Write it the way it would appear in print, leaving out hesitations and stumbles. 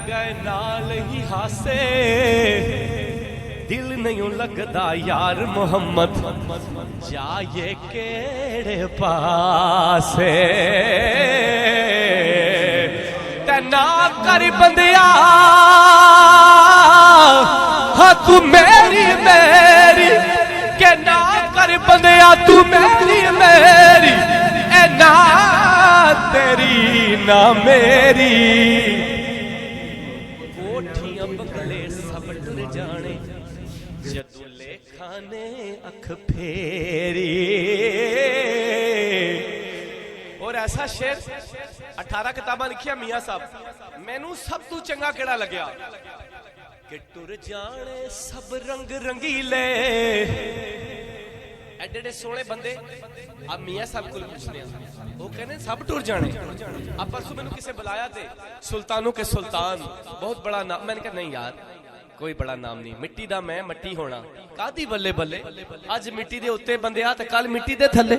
गए नाल ही हासे दिल नहीं लगदा यार मोहम्मद जाए केड़े पासे ते ना कर बंदिया हाँ तू मेरी मेरी के ना कर बंदिया तू मेरी मेरी ए ना तेरी ना मेरी कोठियां बंगले सब टुर जाने जदू लेखा ने अख फेरी। और ऐसा शेर 18 किताबां लिखिया मियां साहब मैनू सब तू चंगा केड़ा लग्या कि टुर जाने सब रंग रंगीले एडे एडे सोहने बंदे अब मियां साहब को पूछने वो कहने सब टुर जाने। अब परसों मैंने किसे बुलाया थे सुल्तानों के सुल्तान बहुत बड़ा नाम मैंने कहा नहीं यार कोई बड़ा नाम नहीं मिट्टी दा मैं मट्टी होना कादी बल्ले बल्ले अज मिट्टी दे उत्ते बंदे आ ते कल मिट्टी दे थल्ले।